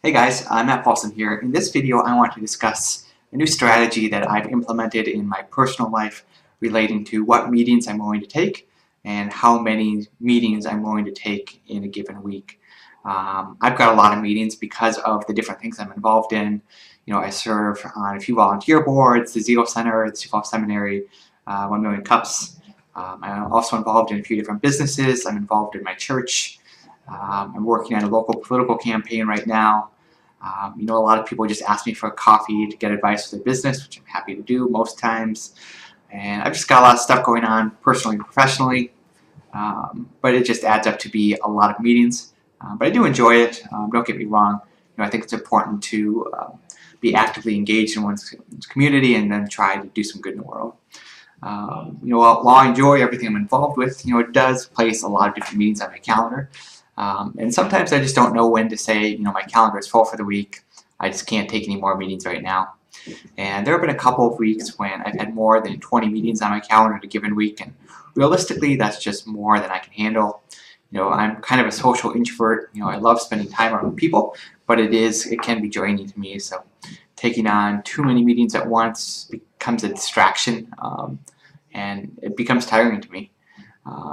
Hey guys, Matt Paulson here. In this video, I want to discuss a new strategy that I've implemented in my personal life relating to what meetings I'm going to take and how many meetings I'm going to take in a given week. I've got a lot of meetings because of the different things I'm involved in. I serve on a few volunteer boards, the Zeo Center, the Sioux Falls Seminary, 1 Million Cups. I'm also involved in a few different businesses. I'm involved in my church. I'm working on a local political campaign right now. A lot of people just ask me for a coffee to get advice for their business, which I'm happy to do most times. And I've just got a lot of stuff going on personally and professionally, but it just adds up to be a lot of meetings. But I do enjoy it. Don't get me wrong. I think it's important to be actively engaged in one's community and then try to do some good in the world. While I enjoy everything I'm involved with, it does place a lot of different meetings on my calendar. And sometimes I just don't know when to say, my calendar is full for the week. I just can't take any more meetings right now. And there have been a couple of weeks when I've had more than 20 meetings on my calendar in a given week, and realistically, that's just more than I can handle. I'm kind of a social introvert. I love spending time around people, but it can be draining to me. So taking on too many meetings at once becomes a distraction, and it becomes tiring to me.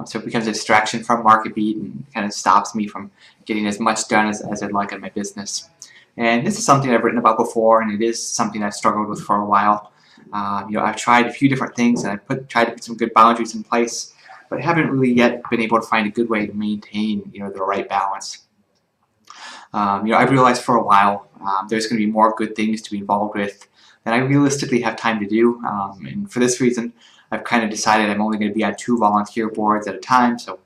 So it becomes a distraction from MarketBeat and kind of stops me from getting as much done as I'd like in my business. And this is something I've written about before, and it is something I've struggled with for a while. I've tried a few different things, and I've tried to put some good boundaries in place, but haven't really yet been able to find a good way to maintain, the right balance. I've realized for a while there's going to be more good things to be involved with than I realistically have time to do, and for this reason, I've kind of decided I'm only going to be on 2 volunteer boards at a time. So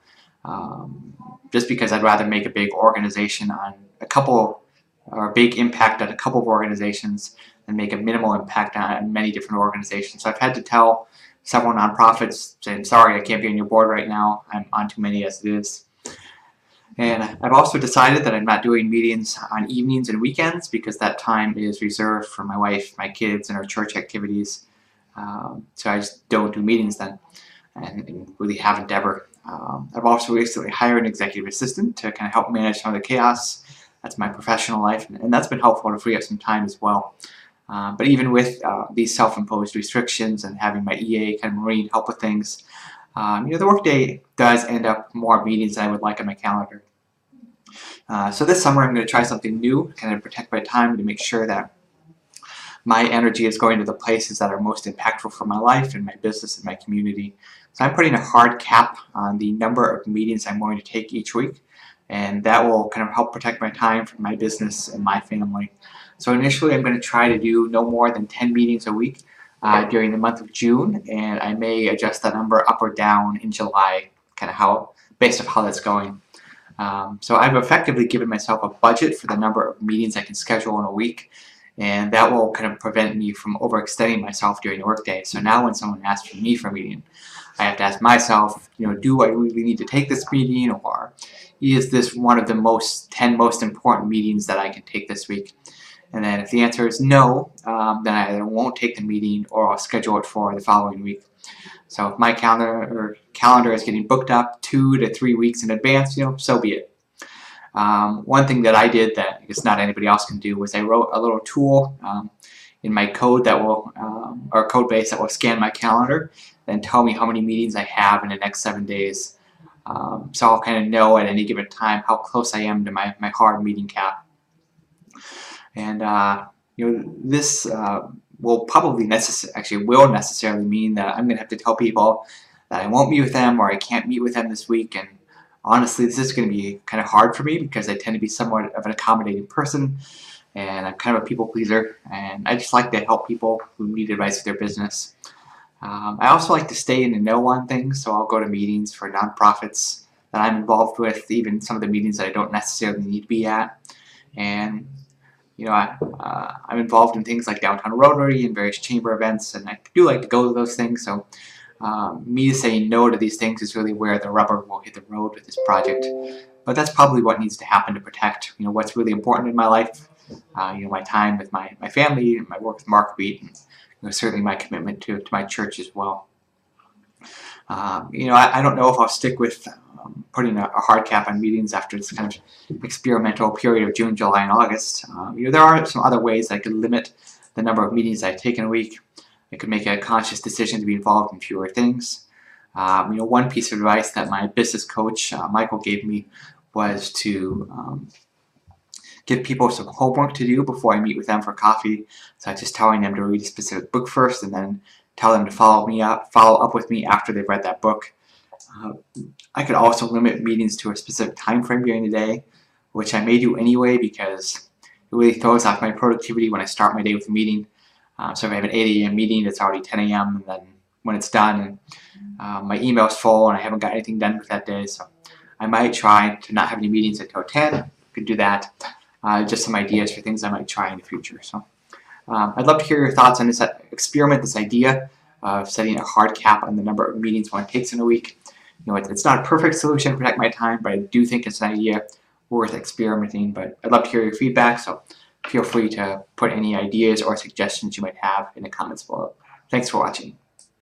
just because I'd rather make a big organization on a couple, or a big impact on a couple of organizations than make a minimal impact on many different organizations. So I've had to tell several nonprofits, saying, sorry, I can't be on your board right now. I'm on too many as it is. And I've also decided that I'm not doing meetings on evenings and weekends because that time is reserved for my wife, my kids, and our church activities. So I just don't do meetings then, and really haven't ever. I've also recently hired an executive assistant to kind of help manage some of the chaos. That's my professional life, and that's been helpful to free up some time as well. But even with these self-imposed restrictions and having my EA kind of Marine help with things, the workday does end up more meetings than I would like on my calendar. So this summer I'm going to try something new, kind of protect my time to make sure that my energy is going to the places that are most impactful for my life and my business and my community. So I'm putting a hard cap on the number of meetings I'm going to take each week, and that will kind of help protect my time for my business and my family. So initially I'm going to try to do no more than 10 meetings a week during the month of June, and I may adjust that number up or down in July, kind of based on how that's going. So I've effectively given myself a budget for the number of meetings I can schedule in a week, and that will kind of prevent me from overextending myself during the workday. So now when someone asks for me for a meeting, I have to ask myself, do I really need to take this meeting, or is this one of the 10 most important meetings that I can take this week? And then if the answer is no, then I either won't take the meeting or I'll schedule it for the following week. So if my calendar is getting booked up 2 to 3 weeks in advance, so be it. One thing that I did that I guess not anybody else can do was I wrote a little tool in my code that will, or code base that will scan my calendar and tell me how many meetings I have in the next 7 days. So I'll kind of know at any given time how close I am to my hard meeting cap. And this will probably necessarily mean that I'm going to have to tell people that I won't meet with them or I can't meet with them this week. And honestly, this is going to be kind of hard for me because I tend to be somewhat of an accommodating person, and I'm kind of a people pleaser, and I just like to help people who need advice with their business. I also like to stay in the know on things, so I'll go to meetings for nonprofits that I'm involved with, even some of the meetings that I don't necessarily need to be at. And I'm involved in things like Downtown Rotary and various chamber events, and I do like to go to those things. So me saying no to these things is really where the rubber will hit the road with this project. But that's probably what needs to happen to protect, what's really important in my life. My time with my family, and my work with MarketBeat, and certainly my commitment to my church as well. I don't know if I'll stick with putting a hard cap on meetings after this kind of experimental period of June, July, and August. There are some other ways I could limit the number of meetings I take in a week. I could make a conscious decision to be involved in fewer things. One piece of advice that my business coach, Michael, gave me was to give people some homework to do before I meet with them for coffee. So just telling them to read a specific book first and then tell them to follow up with me after they've read that book. I could also limit meetings to a specific time frame during the day, which I may do anyway because it really throws off my productivity when I start my day with a meeting. So if I have an 8 a.m. meeting, it's already 10 a.m. and then when it's done, my email's full and I haven't got anything done with that day. So I might try to not have any meetings until 10. Could do that. Just some ideas for things I might try in the future. So I'd love to hear your thoughts on this experiment, this idea of setting a hard cap on the number of meetings one takes in a week. It's not a perfect solution to protect my time, but I do think it's an idea worth experimenting. But I'd love to hear your feedback, so feel free to put any ideas or suggestions you might have in the comments below. Thanks for watching.